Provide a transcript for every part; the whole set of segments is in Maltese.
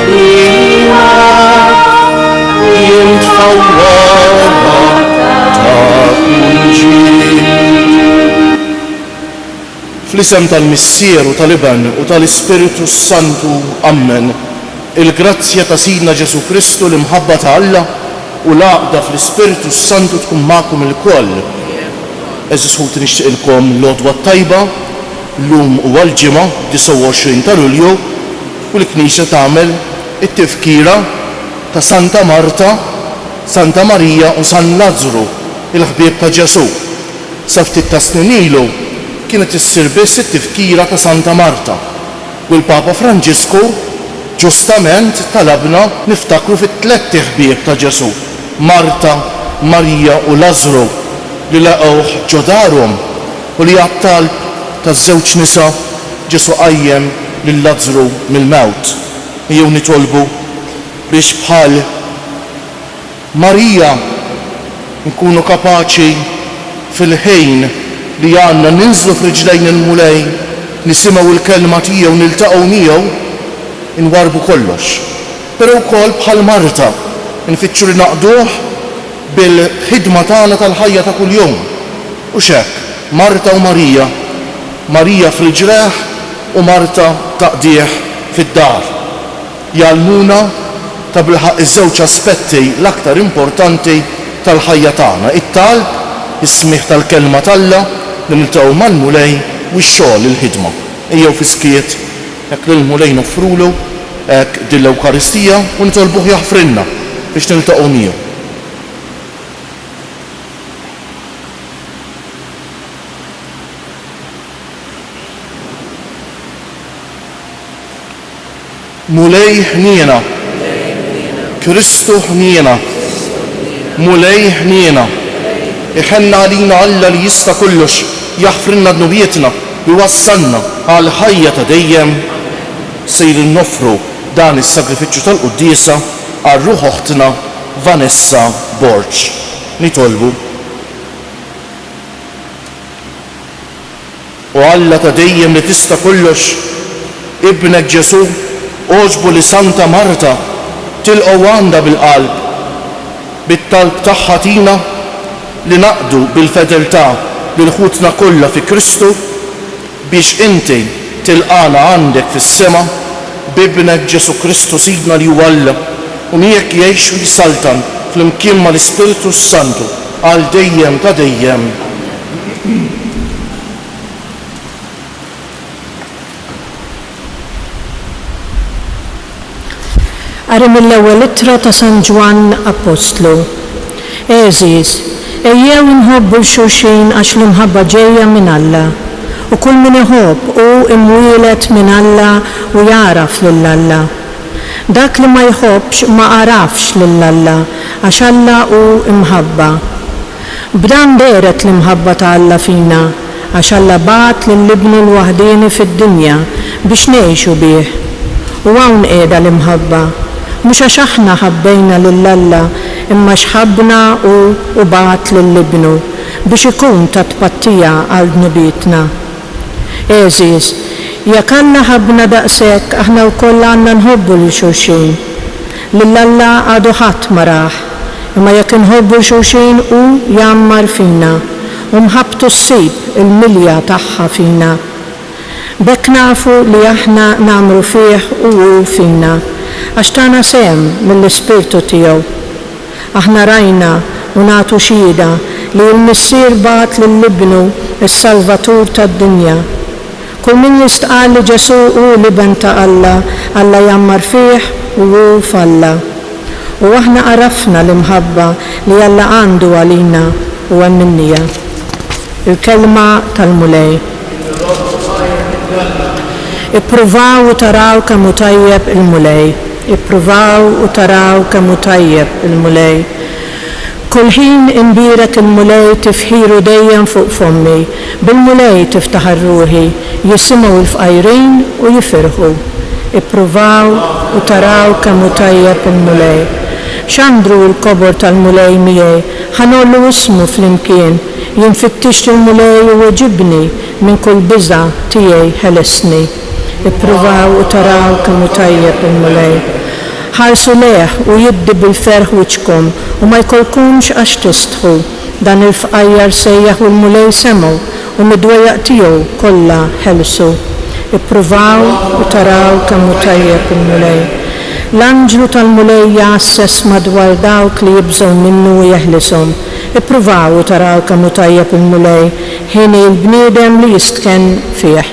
ħina jintfawwara ta' kunġi. Fl-isem tal-Missieru tal-Iban u tal-Ispiritu Santu, Amen. Il-grazzja ta' Sidna Ġesu Kristu l-imħabba ta' Alla u l-għaqda fl-Ispiritu Santu tkun magħkom il-koll. Eżis ħut nixtieqilkom l-għodwa tajba l-lum u għal-ġimgħa 29 ta' Lulju u l-Knisja tagħmel it-tifkira ta' Santa Marta, Santa Marija u San Lażru, il-ħbieb ta' Ġesu. Sa ftit ta' snin ilu kienet issir biss it-tifkira ta' Santa Marta u l-Papa Franġisku ġustament talabna niftakru fit-tlet ħbieb ta' Ġesu, Marta, Marija u Lażru, li laqgħuh ġo darhom u li għat-talb taż-żewġ nisa Ġesu qajjem lil Lażru mill-mewt. Jew nitolbu biex bħal Marija nkunu kapaċi fil-ħin li għandna ninżlu f'riġlejn il-mulej, nisimgħu l-kelma tiegħu niltaqgħu miegħu inwarbu kollox. Però wkoll bħal Marta nfittxu li naqduh bil-ħidma tagħna tal-ħajja ta' kuljum. U x'hekk Marta u Marija, Marija fil-ġreħ u Marta taqdih fid-dar. Jgħallmuna ta' bilħaq iż-żewġ aspetti l-aktar importanti tal-ħajja tagħna, it-talb, is-smigħ tal-kelma t'Alla li niltaqgħu mal-mulej u x-xogħol il-ħidma. Ejjew fiskiet hekk lill-mulej noffrulu hekk din l-Ewkaristija u nitolbuh jaħfrilna biex niltaqgħu miegħu. Mulej ħniena, Kristu ħniena, mulej ħniena, iħenna għalina Alla li jista' kollox jaħfrilna dnubietna u wassalna għal ħajja ta' dejjem. Sejr noffru dan is-sagrifiċċju tal-Quddiesa għal ruħ oħtna Vanessa Borġ. Nitolbu. U Alla ta' dejjem li tista' kollox, ibnek Ġesu oġbu li Santa Marta tilqgħu għandha bil-qalb bit-talb tagħha tina li naqdu bil-fedeltà lil ħutna kollha fi Kristu biex inti tilqana għandek fis-sema b'ibnek Ġesu Kristu Sidna li huwa Alla u miegħek jgħix u jisaltan flimkien mal-Ispiritu Santu għal dejjem ta' dejjem. Qari mill-ewwel ittra ta' San Ġwan Apostlu. Eżiż, ejjew inħobbu l-xulxin għax l-imħabba ġejja minn Alla. U kull min iħobb u imwielet minn Alla u jaraf lil Alla. Dak li ma jħobbx ma arafx lil Alla għax Alla hu imħabba. B'dan deret l-imħabba ta' Alla fina għax Alla bagħat lill-Ibnu l-waħdieni fid-dinja biex ngħixu bih. U hawn qiegħda l-imħabba. Mhux għax aħna ħabbejna lil Alla imma x'ħabbna u bagħat lill-Ibnu biex ikun ta' tpattija għal dnubietna. Eżiż, jekk Alla ħabbna daqshekk aħna wkoll għandna nħobbu lil xulxin. Lil Alla għadu ħadd ma rah, imma jekk inħobbu xulxin hu jammar fina u mħabbtu ssib il-milja tagħha fina. Bekk nafu li aħna nagħmlu fih u hu fina għax tagħna sehem mill-Ispirtu tiegħu. Aħna rajna u nagħtu xhieda li l-Missier bagħat lill-Ibnu is-Salvatur tad-dinja. Kull min jistqal li Ġesu hu l-Iben ta' Alla, Alla jammar fih u hu f'Alla. U aħna arafna l-imħabba li Alla għandu għalina u għal-minnija. Il-kelma tal-mulej. Ippruvaw u taraw kemm hu tajjeb il-mulej. Ippruvaw u taraw kemm hu tajjeb il-mulej. Kull ħin imbirek il-mulej tifħiru dejjem fuq fommi. Bil-mulej tiftaħar ruħi, jisimgħu l-fqajrin u jifirħu. Ippruvaw u taraw kemm hu tajjeb il-mulej. X'għandru l-kobor tal-mulej miegħi, ħanollu ismu flimkien, jinfittix il-mulej u weġibni minn kull biża' tiegħi ħelesni. Ippruvaw u taraw kemm hu tajjeb il-mulej. ħarsu leħ u jibdi bil-ferħ wiċkom u ma jkolkunx għax tistħu. Dan il-fqajjar sejjaħ u l-mulej semaw u mid-dwejjaq tiegħu kollha ħelsu. Ippruvaw u taraw kemm hu tajjeb il-mulej. L-anġlu tal-mulej jassess madwar dawk li jibżgħu minnu u jeħlishom. Ippruvaw u taraw kemm hu tajjeb il-mulej ħin il-bniedem li jistken fih.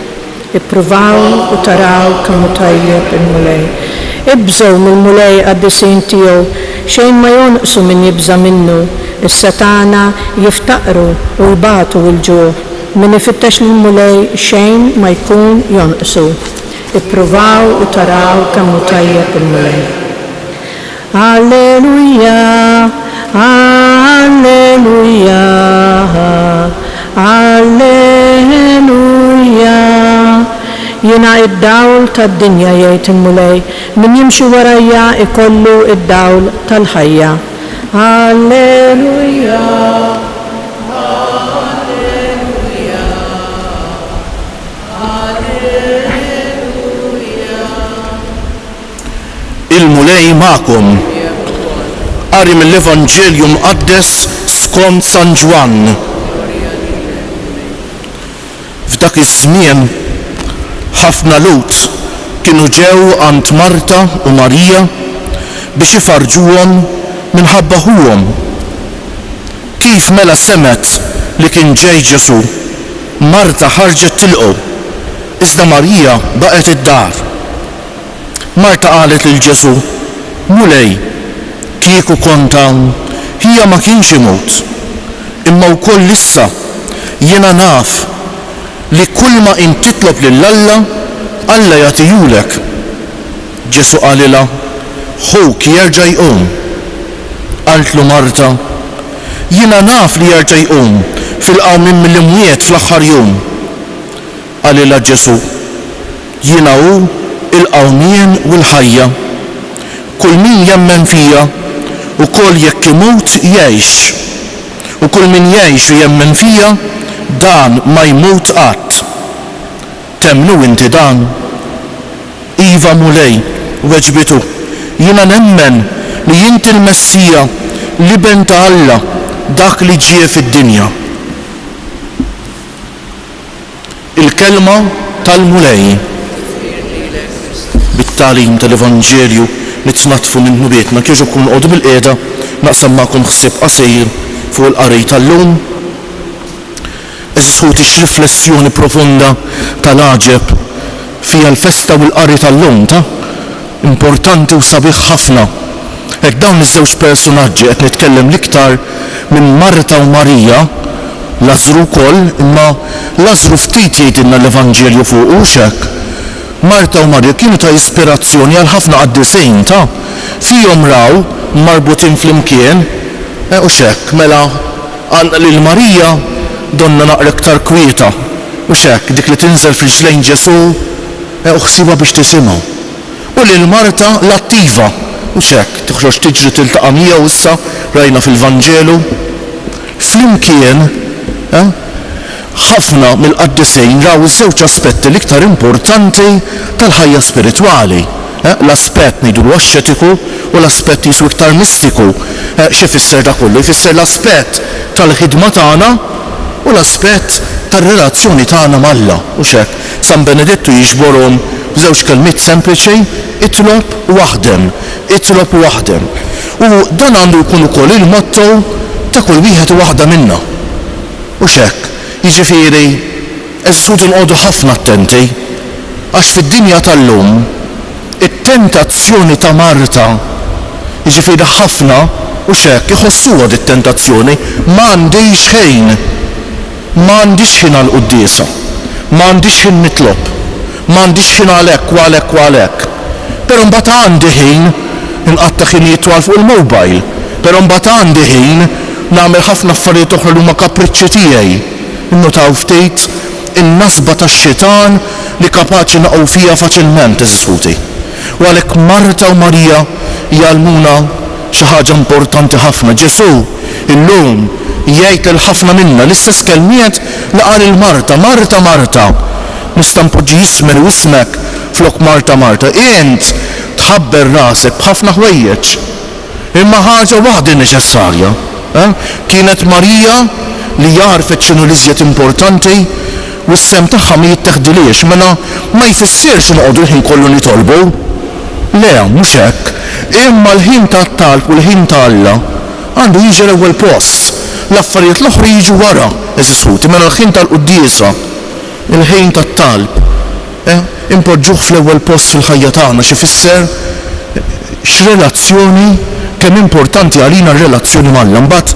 Ippruvaw u taraw kemm hu tajjeb il-mulej. Ibżgħu mill-mulej qaddisin tiegħu xejn ma jonqsu min jibża minnu. Is-satana jiftaqru u jbatu l-ġuħ. Min ifittex lill-mulej xejn ma jkun jonqsu. Ippruvaw u taraw kemm hu tajjeb il-mulej. Alleluja, alleluja, alleluja. Jiena id-dawl tad-dinja jgħid il-mulej, min jimxi warajja ikollu id-dawl tal-ħajja. Alleluja. Il-mulej ma'kom. Qari mill-Evanġelju mqaddes skont San Ġwann. F'dak iż-żmien ħafna Lut kienu ġew għand Marta u Marija biex ifarġuhom minħabba ħuhom. Kif mela semet li kien ġej Ġesu, Marta ħarġet tilqu, iżda Marija baqgħet id-dar. Marta qalet lil Ġesu, mulej, kieku konta hija ma kienx imut, imma wkoll issa jiena naf li kull ma intitlob lill-Alla, Alla jagħtihulek. Ġesu qalilha, ħuk jerġa' jqum. Qaltlu Marta, jiena naf li jerġa' jqum fil-qawmien mill-imwiet fl-aħħar jum. Qalilha Ġesu, jiena hu il-qawmien u l-ħajja. Kull min jemmen fija ukoll jekk imut jgħix. U kull min jgħix u jemmen fija dan ma jmut qatt. Temnu inti dan? Iva mulej, weġbitu, jiena nemmen li inti l-Messija li ben ta' Alla dak li ġie fid-dinja. Il-kelma tal-mulej. Bit-tagħlim tal-Evanġelju nitnatfu minnu bietna kiex ikun qogħdu bil-qiegħda naqsam magħkom ħsieb qasir fuq il-qari tal-lum. Eżisħut ix-riflessjoni profonda tal-għaġeb fija l-festa u l-qari tal-lum ta' importanti u sabiħ ħafna. Hekk dawn iż-żewġ personaġġi qed nitkellem l-iktar minn Marta u Marija, Lażru wkoll, imma Lażru ftit jgħidilna l-Evanġelju fuq u hekk. Marta u Marija kienu ta' ispirazzjoni għal ħafna qaddisejn ta' fihom raw marbutin flimkien u xekk mela lil Marija donna naqra iktar kwieta u xekk dik li tinżel fil-ġlejn Ġesu u ħsiba biex tisimgħu. U lil Marta l-attiva u xekk tħroġ tiġri tiltaqa' miegħu issa rajna fil-Vanġelu. Flimkien ħafna mill-qaddisejn raw iż-żewġ aspetti l-iktar importanti tal-ħajja spiritwali. L-aspett ngħidulu ascetiku u l-aspett jisu iktar mistiku. Xi fisser da kollu? Jfisser l-aspett tal-ħidma tagħna u l-aspett tar-relazzjoni tagħna mal-Alla. U xekk San Benedettu jiġborhom b'żewġ kelmiet sempliċi, itlob u waħdem, itlob u waħdem. U dan għandu jkun ukoll il-motto ta' kull wieħed u waħda minna. U xekk jiġifieri eżżud inqogħdu ħafna attenti għax fid-dinja tal-lum it-tentazzjoni ta' Marta jiġifieri ħafna u xekk iħossuha dit-tentazzjoni m'għandix ħin. M'għandix ħin għall-quddiesa, m'għandix ħin nitlob, m'għandix ħin għalhekk u għalhekk u għalhekk. Però mbagħad għandi ħin inqatta' ħinijiet twal fuq il-mobile, però mbagħad għandi ħin nagħmel ħafna affarijiet oħra li huma kapriċċi tiegħi. Innutaw ftit in-nasba tax-xitan li kapaċi naqgħu fiha faċilment iżżuti. U għalhekk Marta u Marija jgħalmuna xi ħaġa importanti ħafna. Ġesu illum jgħid il ħafna minna l-istess kelmiet li qal il-Marta, Marta, Marta. Nista' npoġġi jismer u ismek flok Marta, Marta. Int tħabber rasek b'ħafna ħwejjeġ. Imma ħaġa waħda neċessarja. Kienet Marija li jarfet x'inhu l-iżjed importanti u s-sem tagħha ma jittaħdiliex, mela ma jfissirx noqogħdu l-ħin kollu nitolbu. Le, mhux hekk. Imma l-ħin tat-talb u l-ħin ta' Alla għandu jiġi l-ewwel post. L-affarijiet l-oħra jiġu wara, eżissuti, mela l-ħin tal-quddiesa, il-ħin tat-talb. Impoġġuh fl-ewwel post fil-ħajja tagħna x'ifisser x'relazzjoni kemm importanti għalina r-relazzjoni mal-Alla. Mbagħad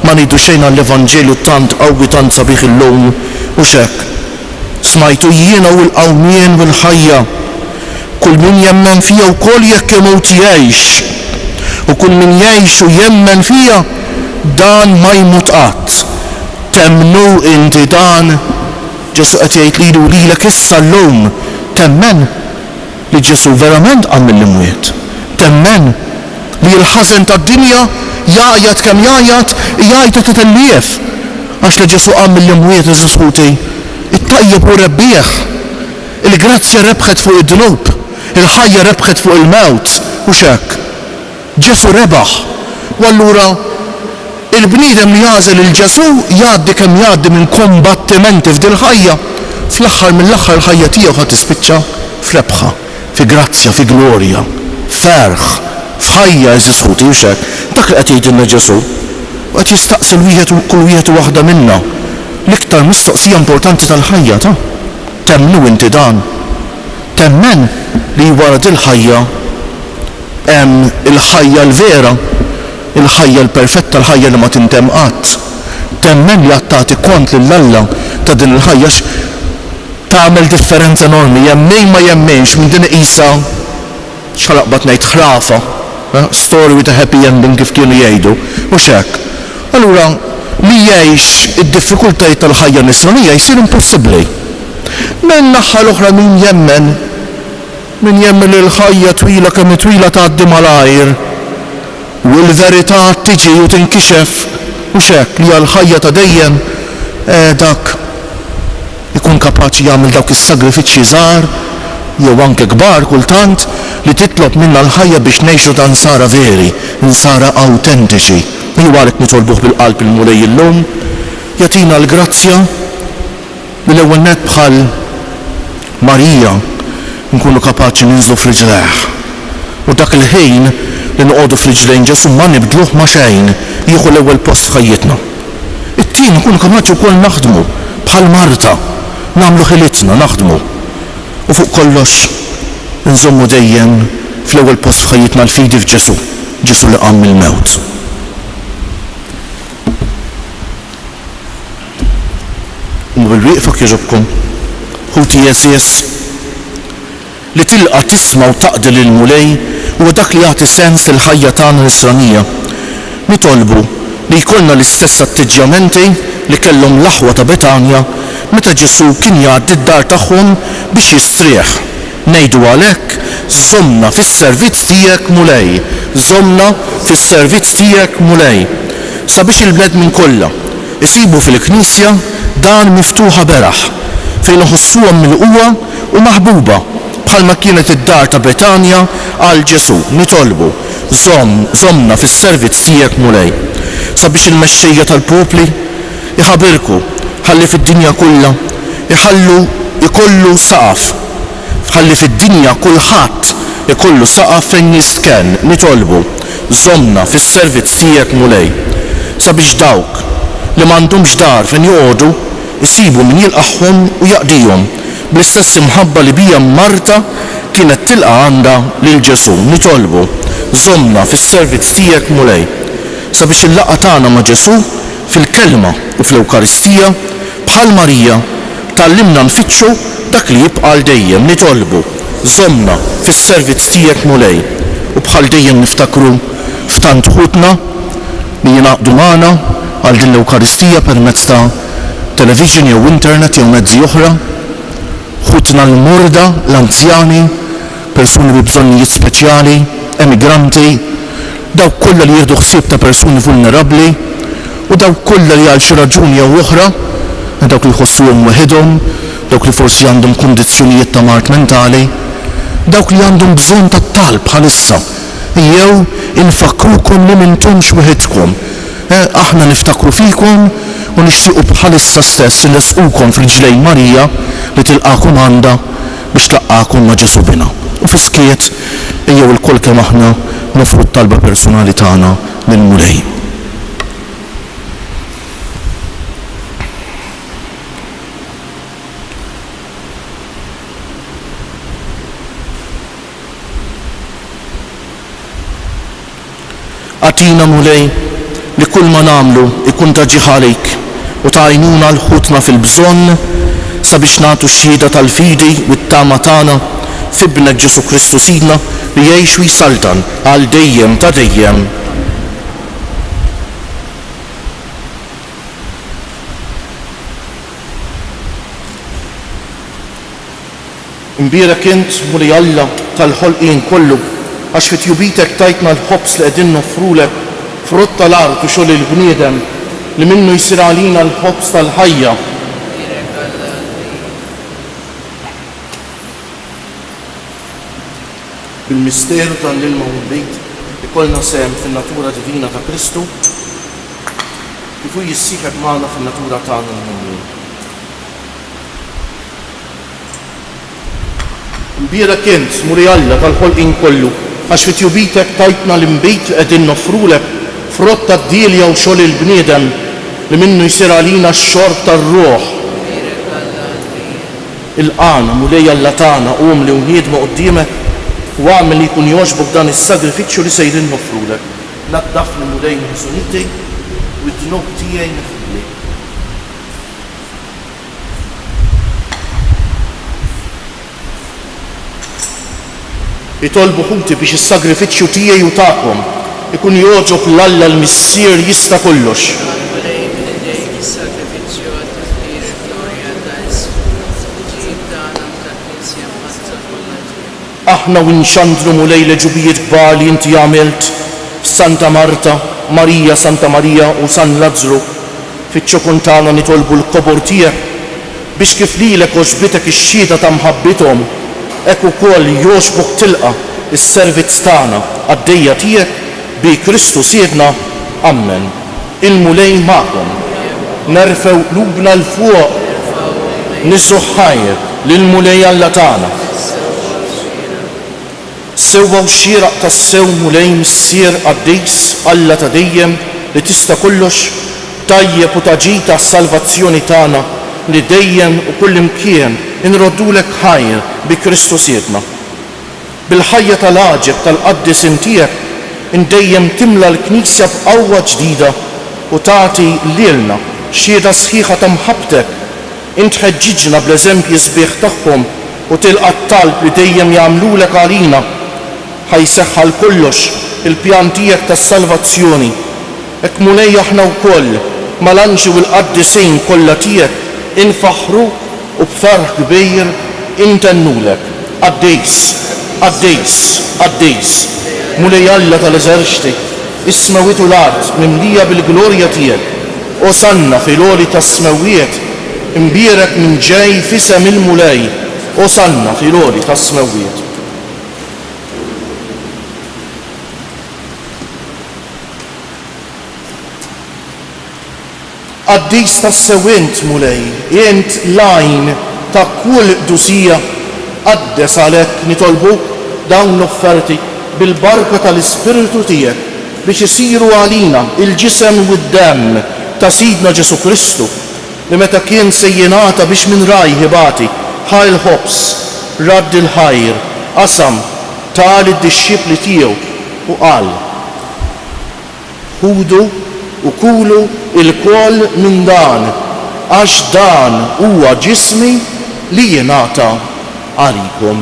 ma ngħidu xejn għall-Evanġelju tant qawwi tant sabiħ illum u hekk. Smajtu jiena u l-qawmien u l-ħajja. Kull min jemmen fija wkoll jekk imut jgħix. U kull min jgħix u jemmen fija dan ma jmut qatt. Temnu inti dan. Ġesu qed jgħid lilu lilek issa llum. Temmen li Ġesu verament qam mill-imwiet. Temmen li l-ħażen tad-dinja jaqjat kemm jgħid titellief. Għax li Ġesu qam mill-imwiet eżiskuti. It-tajjeb u rebbieħ. Il-grazzja rebħet fuq id-dnub. Il-ħajja rebħet fuq il-mewt. U hekk. Ġesu rebaħ. U allura il-bniedem li jażel il-Ġesu jgħaddi kemm jgħaddi minn kombattimenti f'dil ħajja. Fl-aħħar mill-aħħar ħajja tiegħu ħadd tispiċċa f'rebħa, fi grazzja, fi glorja, ferħ, f'ħajja eżiskuti u hekk. Dak li qed jgħidilna Ġesu. Qed jistaqsi kull wieħed u waħda minna. L-iktar mistoqsija importanti tal-ħajja ta' temnu inti dan. Temmen li wara dil-ħajja hemm il-ħajja l-vera, il-ħajja l-perfetta, l-ħajja li ma tintemm qatt. Temmen li qatt tagħti kont lill-Alla ta' din il-ħajja tagħmel differenza enormi, jemmejn ma jemmejnx minn din qisha x'ħalaqbad ngħid ħrafa, story with a happy ending kif kienu jgħidu, u hekk. Allura li jgħix id-diffikultajiet tal-ħajja nisranija jsir impossibbli. Min naħa l-oħra min jemmen li l-ħajja twila kemm twila tgħaddi malajr u l-verità tiġi u tinkixef u hekk li għall-ħajja ta' dejjem dak ikun kapaċi jagħmel dawk is-sagrifiċċji żgħar jew anke kbar kultant li titlob minna l-ħajja biex ngħixu ta' nsara veri, nsara awtentiċi. Min għalek nitolbuh bil-qalb il-mulej illum, jatina l-grazzja mill-ewwel nett bħal Marija nkunu kapaċi ninżlu f'riġleħ. U dak il-ħin li noqogħdu f'riġlejn Ġesu ma nibdluh ma' xejn jieħu l-ewwel post f'ħajjitna. It-tien nkunu kapaċi wkoll naħdmu bħal Marta, nagħmlu ħilitna naħdmu. U fuq kollox nżommu dejjem fl-ewwel post f'ħajjitna l-fidi f'Ġesu, Ġesu li qam mill-mewt. bil-wieqfek jogħġobkom, ħuti Jeżies li tilqa' tisma' u taqdi lill-mulej huwa dak li jagħti sens il-ħajja tagħna nisranija. Nitolbu li jkollna l-istess atteġġjamenti li kellhom l-aħwa ta' Betanja meta Ġesu kien jgħaddi d-dar tagħhom biex jistrieħ. Ngħidu għalhekk żommna fis-servizz tiegħek mulej, żommna fis-servizz tiegħek mulej. Sabiex il-bnedmin kollha isibu fil-Knisja dan miftuħa beraħ fejn iħossuhom milquwa u maħbuba bħalma kienet id-dar ta' Betanja għal Ġesu. Nitolbu żommna fis-servizz tiegħek mulej sabiex il-mexxejja tal-popli iħabirku ħalli fid-dinja kollha ikollu saqaf, ħalli fid-dinja kulħadd ikollu saqaf fejn jisken. Nitolbu żommna fis-servizz tiegħek mulej sabiex dawk li m'għandhomx dar fejn joqogħdu isibu min jilqaħħom u jaqdihom bl-istess imħabba li bija Marta kienet tilqa' għandha lil Ġesu. Nitolbu żommna fis-servizz tiegħek mulej sabiex il-laqgħa tagħna ma' Ġesu fil-kelma u fl-Ewkaristija bħal Marija tallimna nfittxu dak li jibqa' għal dejjem. Nitolbu żommna fis-servizz tiegħek mulej u bħal dejjem niftakru f'tant ħutna li jingħaqdu magħna għal din l-Ewkaristija permezz ta' television jew internet jew mezzi oħra, ħutna l-murda, l-anzjani, persuni bi bżonnijiet speċjali, emigranti, dawk kollha li jieħdu ħsieb ta' persuni vulnerabbli u dawk kollha li għal xi raġuni jew oħra, dawk li jħossuhom weħidhom, dawk li forsi għandhom kundizzjonijiet ta' mart mentali, dawk li għandhom bżonn tat-talb bħalissa. Jew infakrukom li m'intomx weħedkom. Aħna niftakru fikom u nixtiequ bħalissa stess nilesqukom f'riġlejn Marija li tilqakom għandha biex tlaqqakom ma' Ġesu bina. U fiskiet ejjew il-kol kemm aħna nofru t-talba personali tagħna lill-Mulej. Għatina Mulej li kull ma nagħmlu ikun ta' ġieħ għalik u tgħinuna l-ħutna fil-bżonn sabiex nagħtu x-xhieda tal-fidi u t-tama tagħna f'ibnek Ġesu Kristu Sidna li jgħix u jsaltan għal dejjem ta' dejjem. Imbierek int Mulej Alla tal-ħolqien kollu għax fit-jubitek tajtna l-ħobs li qegħdin noffrulek frott tal-art u xogħol il-bniedem li minnu jsir għalina l-ħobs tal-ħajja. Bil-misteru tal-ilma u l-bejt ikollna sehem fin-natura divina ta' Kristu kif hu jissieħeb magħna fin-natura tagħna l-mummin. Imbierek int Mulej Alla tal-ħolqien kollu għax fit-jubitek tajtna l-imbejt qegħdin noffrulek frott tad-dielja u xogħol il-bniedem li minnu jsir għalina x-xorb tar-ruħ. Il-qana Mulej Alla tagħna qum li wniedma quddiemek u għamel li jkun jogħġbok dan is-sagrifiċċju li sejrin noffrulek. Naddafni Mulej ħżuniti u d-dnub tiegħi nifli. Itolbu ħuti biex is-sagrifiċċju tiegħi u tagħkom ikun jogħġob l-Alla l-Missier jista' kollox. Aħna u nxandru Mulej leġubijiet kbar li inti għamilt Santa Marta, Marija, Santa Marija u San Lazzru fiċ-ċokun tagħna nitolbu l-kobor tiegħek biex kif lilek oġbitek ix-xhieda ta' mħabbithom hekk ukoll jogħġbok tilqa' is-servizz tagħna għaddejja tiegħek bi Kristu Siedna. Amen. Il-Mulej magħkom. Nerfew qlubna l-fuq niżru ħajr lill-Mulej Alla tagħna. Sewwa u xieraq tas-sew Mulej Missier Qaddis Alla ta' dejjem li tista' kollox tajjeb u taġita s-salvazzjoni tagħna li dejjem u kull imkien inroddulek ħajr bi Kristu Siedna. Bil-ħajja tal-għaġeb tal-qaddis tiegħek indejjem timla l-Knisja b'qawwa ġdida u tagħti lilna xhieda sħiħa ta' mħabbtek. Int ħeġġiġna bl-eżempji sbieħ tagħhom u tilqa' t-talb li dejjem jagħmlulek għalina ħajseħħal kollox il-pjan tiegħek tas-salvazzjoni. Hekk Mulej aħna wkoll mal-anġi u l-qaddisejn kollha tiegħek infaħruk u b'farħ kbir intennulek. Qaddis, Qaddis, Qaddis, Mulej Alla tal-eżerċti, is-smawiet u l-art mimlija bil-glorja tiegħek. Osanna fil-għoli tas-smawiet, imbierek minn ġej fisem il-Mulej. Osanna fil-għoli tas-smawiet. Qaddis tas-sewint Mulej, int lajn ta' kull dusija qaddes għalhekk nitolbuk dawn l-offerti bil-barka tal-Ispiritu tiegħek biex isiru għalina il-ġisem u d-demm ta' Sidna Ġesu Kristu li meta kien se jingħata biex minn raj ħibati ħaj il-ħobs, radd il-ħajr, qasam tal id-dixxipli tiegħu u qal: ħudu u kulu il-kol minn dan, għax dan huwa ġismi li jingħata għalikom.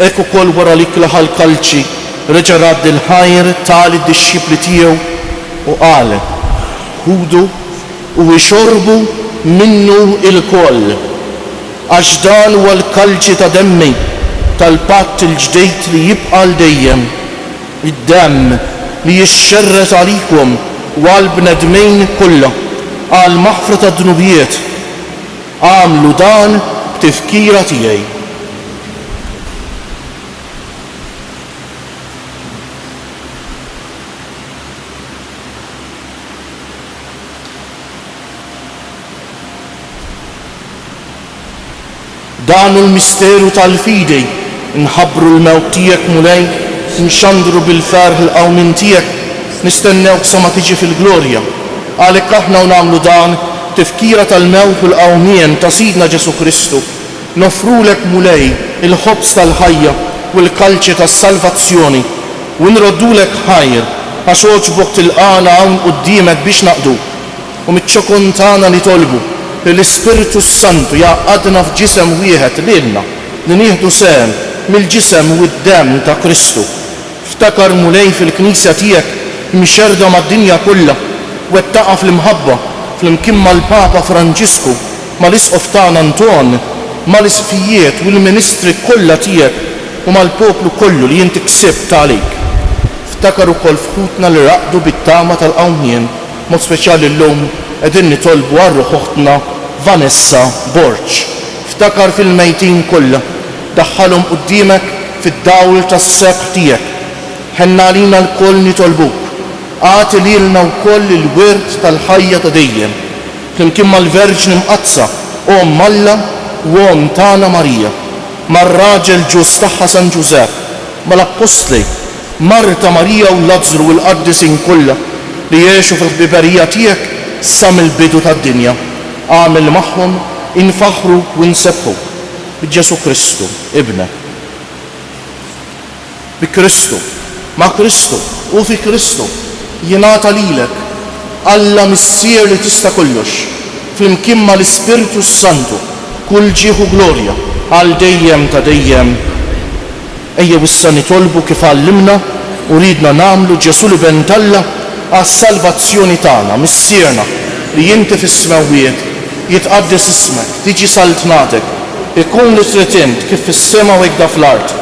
Ekku kol wara li klaħal kalċi reġa' radd il-ħajr tal id-dixxipli tiegħu u qal: ħudu u ixorbu minnu il-koll, għax dan huwa l-kalċi ta' demmi tal-patt il-ġdejt li jibqa' l dejjem, id-demm li jixxerret għalikom u għall-bnedmin kollha għal maħfra ta' dnubijiet. Għamlu dan b'tifkira tiegħi. Dan il-misteru tal-fidi nħabbru l-mewt tiegħek mulej, nxandru bil-ferħ il-qawmin tiegħek, nistennewk sa ma tiġi fil-glorja. Għalhekk aħna nagħmlu dan tifkira tal-mewt u l-qawmien ta' Sidna Ġesu Kristu. Nofrulek mulej il-ħobs tal-ħajja u l-kalċi tas-salvazzjoni u nroddulek ħajr għax oġbok tilqana hawn quddiemek biex naqdu u miċ-ċokun tagħna nitolbu l-Ispiritu Santu jaqadna f'ġisem wieħed lilna li nieħdu sehem mill-ġisem u d-demm ta' Kristu. Ftakar mulej fil-Knisja tiegħek mixerda mad-dinja kollha wettaqa fl-imħabba fl-imkien mal-Papa Franġisku, mal-Isqof tagħna Anton, mal-isfijiet u l-ministri kollha tiegħek u mal-poplu kollu li inti ksibt għalik. Ftakar ukoll fħutna li raqdu bit-tama tal-qawmien, mod speċjali llum qegħdin nitolbu għar-ruħ oħtna Vanessa Borċ. Ftakar fil-mejtin kollha, daħħalhom quddiemek fid-dawl tas-sebħ tiegħek. Ħenna għalina l-koll nitolbuk. Għati lilna wkoll il-wirt tal-ħajja ta' dejjem. Flimkien mal-Verġni Mqazza, Om Malla u Om tagħna Marija, mar-raġel ġus tagħha San Ġusepp, mal-Apostli, Marta Marija u Lazzru u l-qaddisin kollha li jgħixu fil-ħbiberija tiegħek sa mill-bidu tad-dinja. Għamil magħhom infaħru u nsebħu b'Ġesu Kristu, ibnek. Bi Kristu, ma' Kristu u fi Kristu jingħata lilek Alla missier li tista' kollox flimkien mal-Ispiritu Santu kull ġieħu glorja għal dejjem ta' dejjem. Ejjew issa nitolbu kif għallimna u ridna nagħmlu Ġesu li bentalla għas-salvazzjoni tagħna, missierna li inti fis-smawiet jitqaddes ismek, tiġi saltnatek, ikun li tritint kif fis-sema u hekk fl-art.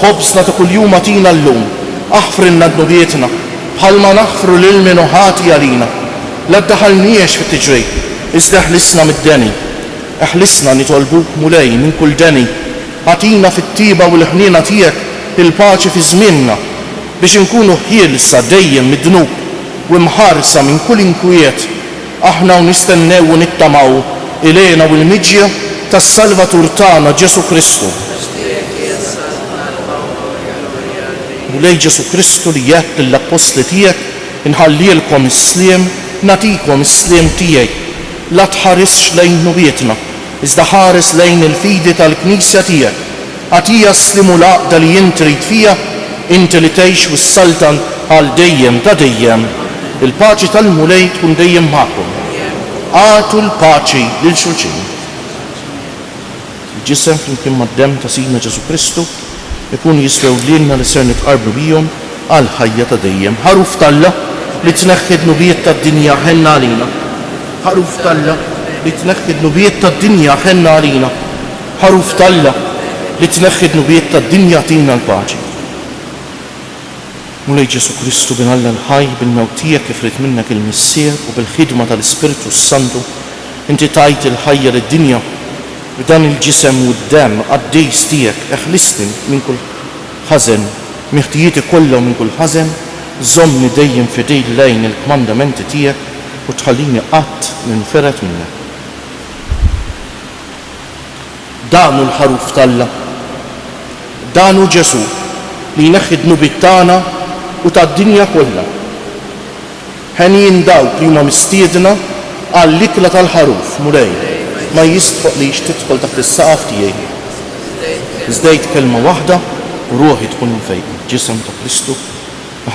Ħobżna ta' kuljum atina llum, aħfrilna dnubietna bħalma naħfru lil min ħati għalina. La ddaħalniex fit-tiġri, iżda ħlisna mid-deni. Eħlisna nitolbuk mulej minn kull deni. Għatina fit-tiba u l-ħniena tiegħek il-paċi fi żmienna biex inkunu ħielsa dejjem mid-dnub u mħarsa minn kull inkwiet. Aħna nistennew u nittamaw ilejna u l-miġja tas-Salvatur tagħna Ġesu Kristu. Mulej Ġesu Kristu li jgħid lill-Apostli tiegħek inħallilkom is-sliem, natikom is-sliem tiegħi. La tħarisx lejn nubietna, iżda ħares lejn il-fidi tal-Knisja tiegħek. Għatija s-slim u l-għaqda li inti trid fija, inti li tgħix wis-saltan għal dejjem ta' dejjem. Il-paċi tal-mulej tkun dejjem magħkom. Għatu l-paċi lil xulxin. Il-ġisem flimkien mad-demm ta' Sidna Ġesu Kristu ikun jiswew lilna li ser nitqarbu bihom għal ħajja ta' dejjem. Ħaruf talla li tneħħi dnubiet tad-dinja ħenna għalina. Ħaruf talla li tneħħi dnubiet tad-dinja ħenna għalina. Ħaruf talla li tneħħi dnubiet tad-dinja tina l-paċi. Mulej Ġesu Kristu bin Alla l-ħaj bil-mewt tiegħek kif rid minnek il-missier u bil-ħidma tal-Ispiritu Santu inti tajt il-ħajja lid-dinja b'dan il-ġisem u d-demm għaddejs tiegħek eħlisni minn kull ħażen, miħtijieti kollha minn kull ħażen, żommni dejjem fidejk lejn il-kmandamenti tiegħek u tħallini qatt ninferet minnek. Danu l-ħaruf talla, danu Ġesu li jneħħi d-nubiet tagħna u tad-dinja kollha. Ħenjin dawk li huma mistiedna għall-ikla tal-ħaruf mulej ma jistħoq li tidħol taħt is-saqaf tiegħi. Żdejt kelma waħda u ruħi tkun mfejqa. Ġisem ta' Kristu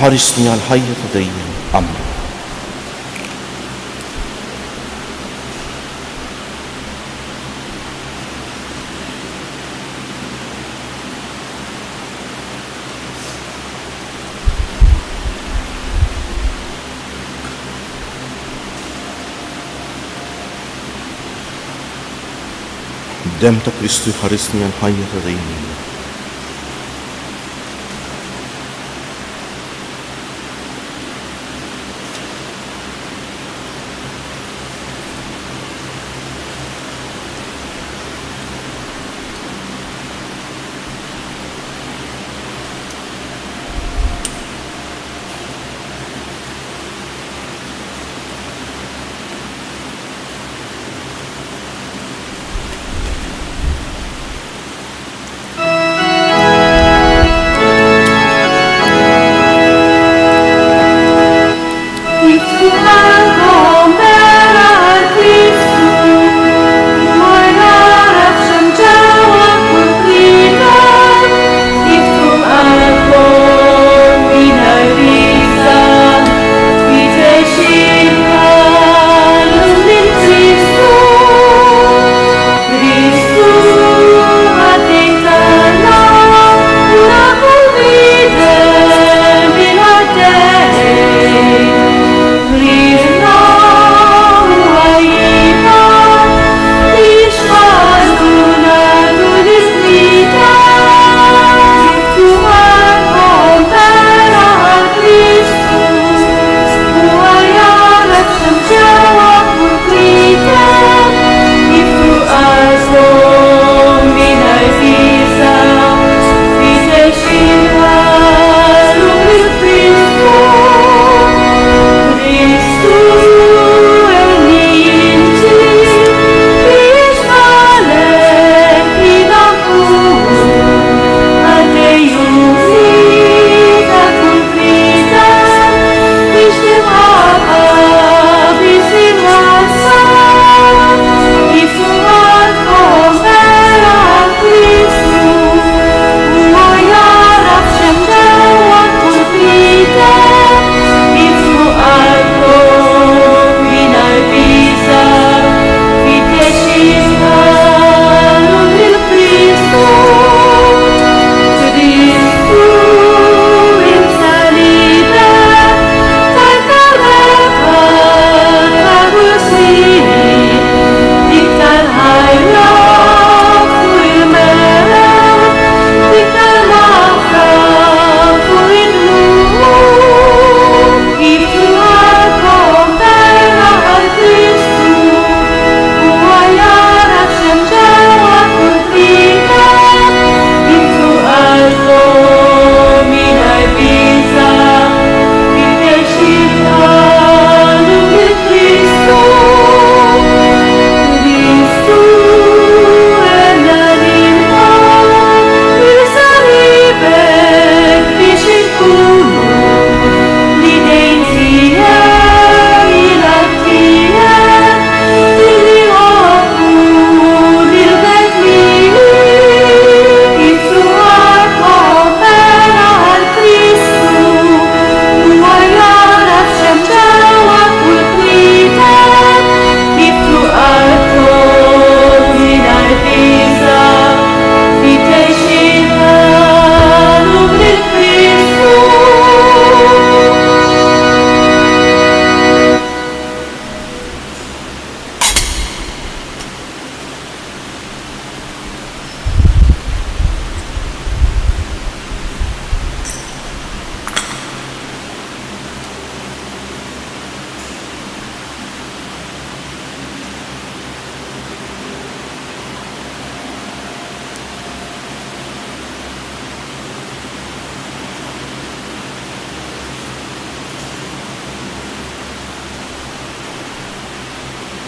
ħarisni għal ħajja ta' dejjem. Amen. Dem ta' Kristu ħarisni għal ħajja ta' dejjem.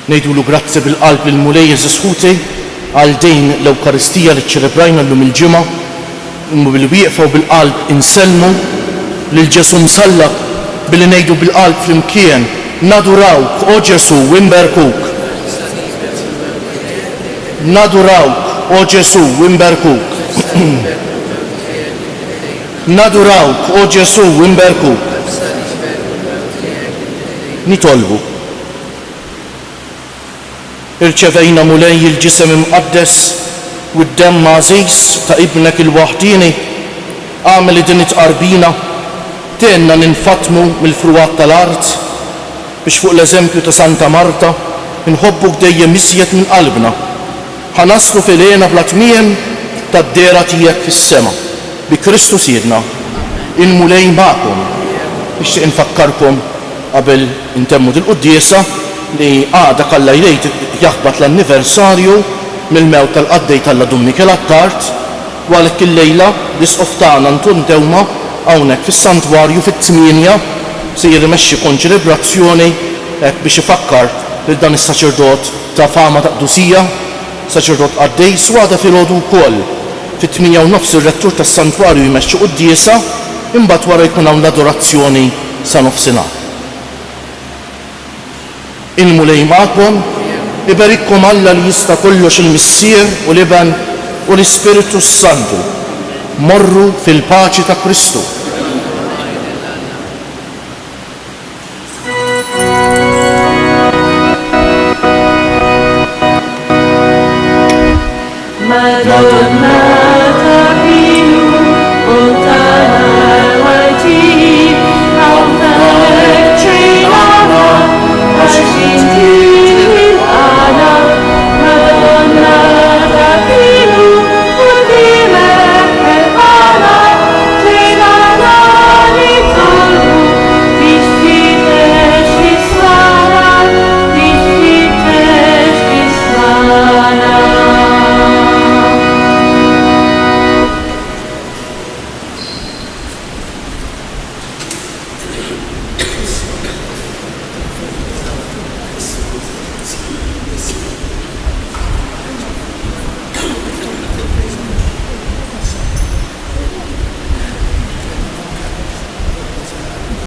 Ngħidulu grazzi bil-qalb lil Mulej Jeżus Ħuti għal din l-Ewkaristija li ċċelebrajna llum il-ġimgħa, billi wieqfgħu bil-qalb insellmu lil Ġesu msallab billi ngħidu bil-qalb flimkien nadurawk o Ġesu u nberkuk. Nadurawk o Ġesu u nberkuk. Nadurawk o Ġesu u nberkuk. Nitolbu. Irċevejna Mulej il-ġisem imqaddes u d-demm għażiż ta' ibnek il-waħdini, għamel din it-qarbina tenna ninfatmu mill-fruwat tal-art biex fuq l-eżempju ta' Santa Marta nħobbuk dejjem iżjed minn qalbna. Ħanaslu fil-għena bla tmiem tad-dera tiegħek fis-sema. Bi Kristu Siedna. Il-Mulej magħkom. Nixtieq infakkarkom qabel intemmu dil-quddiesa li għada kalla jlejt jaħbat l-anniversarju mill-mewt tal-qaddej tal-Dum Mikel Attart, u għalhekk il-lejla l-isqof tagħna Antun Dewma hawnhekk fis-santwarju fit-8 se jirrimexxi konċelebrazzjoni hekk biex ifakkar lil dan is-saċerdot ta' fama ta' qdusija, saċerdot qaddejs, u għada filgħodu wkoll fit-8:30 ir-rettur tas-santwarju jmexxi quddiesa, imbagħad wara jkun hawn l-adorazzjoni sa nofsinhar. Il-Mulej magħkom, iberikkom Alla li jista' kollox il-Missier u l-Iben u l-Ispiritu Santu. Morru fil-paċi ta' Kristu. Madonna